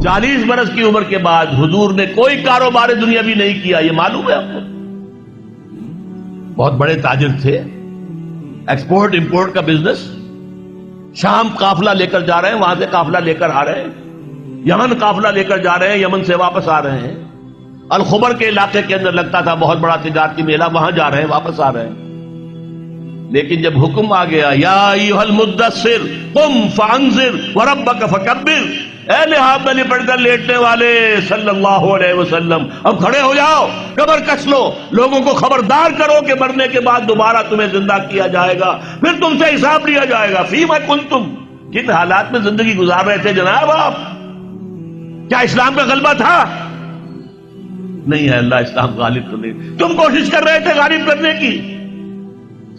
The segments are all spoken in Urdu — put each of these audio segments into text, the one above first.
40 برس کی عمر کے بعد حضور نے کوئی کاروبار دنیاوی نہیں کیا، یہ معلوم ہے آپ کو؟ بہت بڑے تاجر تھے، ایکسپورٹ امپورٹ کا بزنس، شام قافلہ لے کر جا رہے ہیں، وہاں سے قافلہ لے کر آ رہے ہیں، یمن قافلہ لے کر جا رہے ہیں، یمن سے واپس آ رہے ہیں، الخبر کے علاقے کے اندر لگتا تھا بہت بڑا تجارتی میلہ، وہاں جا رہے ہیں، واپس آ رہے ہیں۔ لیکن جب حکم آ گیا یا ایھا المدثر قم فانذر وربک فکبر، اے لحاف میں لپٹ کر لیٹنے والے صلی اللہ علیہ وسلم، اب کھڑے ہو جاؤ، کمر کس لو، لوگوں کو خبردار کرو کہ مرنے کے بعد دوبارہ تمہیں زندہ کیا جائے گا، پھر تم سے حساب لیا جائے گا۔ فیما کنتم، کن حالات میں زندگی گزار رہے تھے جناب آپ؟ کیا اسلام کا غلبہ تھا؟ نہیں ہے، اللہ اسلام غالب تو نہیں، تم کوشش کر رہے تھے غالب کرنے کی،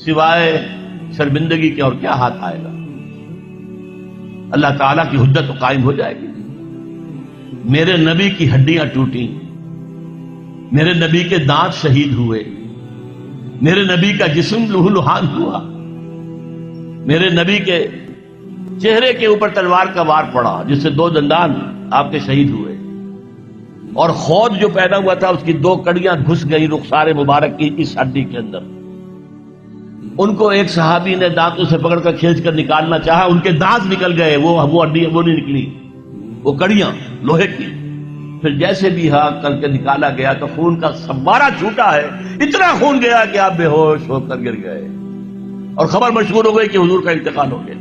سوائے شرمندگی کے اور کیا ہاتھ آئے گا؟ اللہ تعالیٰ کی حجت تو قائم ہو جائے گی۔ میرے نبی کی ہڈیاں ٹوٹیں، میرے نبی کے دانت شہید ہوئے، میرے نبی کا جسم لہو لہان ہوا، میرے نبی کے چہرے کے اوپر تلوار کا وار پڑا جس سے 2 دندان آپ کے شہید ہوئے، اور خود جو پیدا ہوا تھا اس کی 2 کڑیاں گھس گئی رخسار مبارک کی اس ہڈی کے اندر۔ ان کو ایک صحابی نے دانتوں سے پکڑ کر کھینچ کر نکالنا چاہا، ان کے دانت نکل گئے، وہ ہڈی وہ نہیں نکلی، وہ کڑیاں لوہے کی۔ پھر جیسے بھی ہاں کر کے نکالا گیا تو خون کا فوارہ چھوٹا ہے، اتنا خون گیا کہ آپ بے ہوش ہو کر گر گئے، اور خبر مشہور ہو گئی کہ حضور کا انتقال ہو گیا۔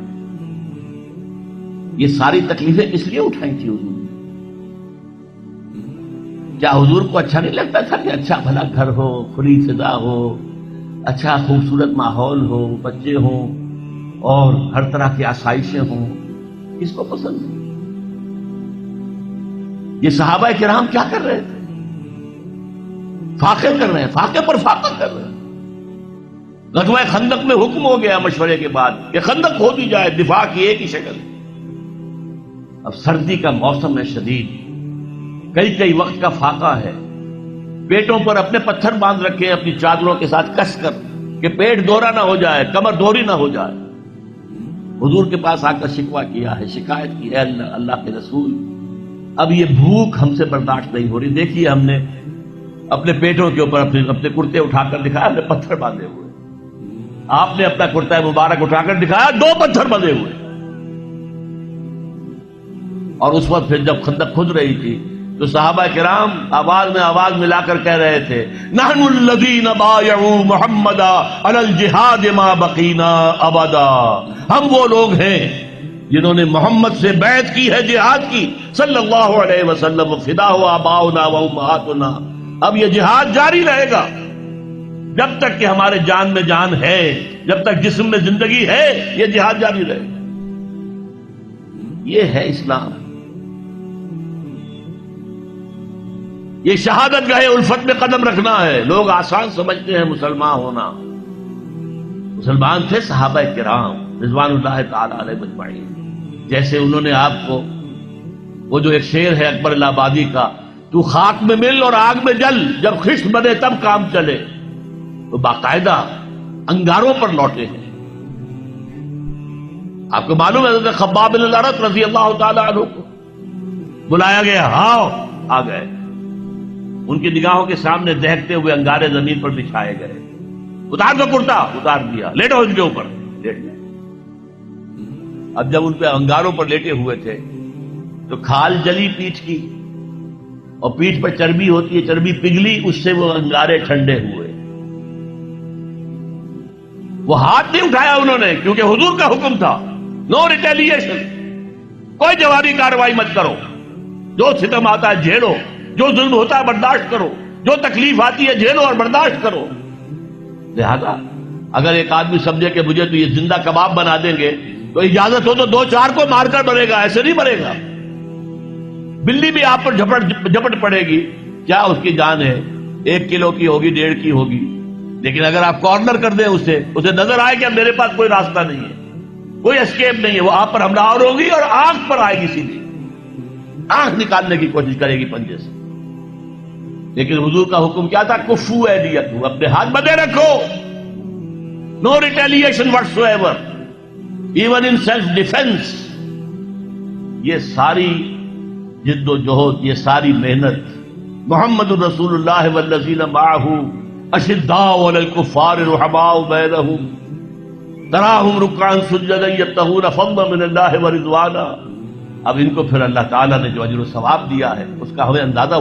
یہ ساری تکلیفیں کس لیے اٹھائی تھی حضور نے؟ کیا حضور کو اچھا نہیں لگتا تھا کہ اچھا بھلا گھر ہو، کھلی فضا ہو، اچھا خوبصورت ماحول ہو، بچے ہوں اور ہر طرح کی آسائشیں ہوں؟ کس کو پسند ہے؟ یہ صحابہ کرام کیا کر رہے تھے؟ فاقے کر رہے ہیں، فاقے پر فاقہ کر رہے ہیں۔ غزوہ خندق میں حکم ہو گیا مشورے کے بعد کہ خندق کھودی جائے، دفاع کی ایک ہی شکل۔ اب سردی کا موسم ہے شدید، کئی وقت کا فاقہ ہے، پیٹوں پر اپنے پتھر باندھ رکھے ہیں اپنی چادروں کے ساتھ کس کر کہ پیٹ دورا نہ ہو جائے، کمر دوری نہ ہو جائے۔ حضور کے پاس آ کر شکوہ کیا ہے، شکایت کی ہے، اللہ کے رسول اب یہ بھوک ہم سے برداشت نہیں ہو رہی، دیکھیے ہم نے اپنے پیٹوں کے اوپر اپنے کرتے اٹھا کر دکھایا، ہم نے پتھر باندھے ہوئے، آپ نے اپنا کرتا مبارک اٹھا کر دکھایا، 2 پتھر بندھے ہوئے۔ اور اس وقت پھر جب خندق کھد رہی تھی تو صحابہ کرام آواز میں آواز ملا کر کہہ رہے تھے نحن الذین بایعوا محمدا علی الجہاد ما بقینا ابدا، ہم وہ لوگ ہیں جنہوں نے محمد سے بیعت کی ہے جہاد کی صلی اللہ علیہ وسلم، فدا ہو آباؤنا و امہاتنا، اب یہ جہاد جاری رہے گا جب تک کہ ہمارے جان میں جان ہے، جب تک جسم میں زندگی ہے، یہ جہاد جاری رہے گا۔ یہ ہے اسلام، یہ شہادت گاہ الفت میں قدم رکھنا ہے۔ لوگ آسان سمجھتے ہیں مسلمان ہونا، مسلمان تھے صحابہ کرام رضوان اللہ تعالی علیہ مجمعین، جیسے انہوں نے آپ کو وہ جو ایک شعر ہے اکبر الہ آبادی کا، تو خاک میں مل اور آگ میں جل، جب خشت بنے تب کام چلے، تو باقاعدہ انگاروں پر لوٹے ہیں۔ آپ کو معلوم ہے حضرت خباب بن الارت رضی اللہ تعالی عنہ کو بلایا گیا، آؤ، آ گئے، ان کی نگاہوں کے سامنے دہکتے ہوئے انگارے زمین پر بچھائے گئے، اتار دو کرتا، اتار دیا، لیٹو ان کے اوپر، لیٹ گئے۔ اب جب ان پہ انگاروں پر لیٹے ہوئے تھے تو کھال جلی پیٹھ کی، اور پیٹھ پر چربی ہوتی ہے، چربی پگھلی، اس سے وہ انگارے ٹھنڈے ہوئے۔ وہ ہاتھ نہیں اٹھایا انہوں نے، کیونکہ حضور کا حکم تھا نو ریٹیلیشن، کوئی جوابی کارروائی مت کرو، جو ستم آتا ہے جھیلو، جو ظلم ہوتا ہے برداشت کرو، جو تکلیف آتی ہے جھیلو اور برداشت کرو۔ لہذا اگر ایک آدمی سمجھے کہ مجھے تو یہ زندہ کباب بنا دیں گے تو اجازت ہو تو 2-4 کو مار کر مرے گا، ایسے نہیں مرے گا۔ بلی بھی آپ پر جھپٹ پڑے گی، کیا اس کی جان ہے، 1 کلو کی ہوگی، 1.5 کی ہوگی، لیکن اگر آپ کارنر کر دیں اسے نظر آئے کہ میرے پاس کوئی راستہ نہیں ہے، کوئی اسکیپ نہیں ہے، وہ آپ پر حملہ آور ہوگی اور آنکھ پر آئے گی، سیدھی آنکھ نکالنے کی کوشش کرے گی پنجے سے۔ لیکن حضور کا حکم کیا تھا؟ کفو ایدیکم، اپنے ہاتھ بندھے رکھو، no retaliation whatsoever, even in self defence. یہ ساری جد و جہد، یہ ساری محنت، محمد الرسول اللہ والذین معہ اشداء علی الکفار رحماء بینہم تراہم رکعا سجدا یبتغون فضلا من اللہ ورضوانا. اب ان کو پھر اللہ تعالیٰ نے جو اجر و ثواب دیا ہے اس کا ہمیں اندازہ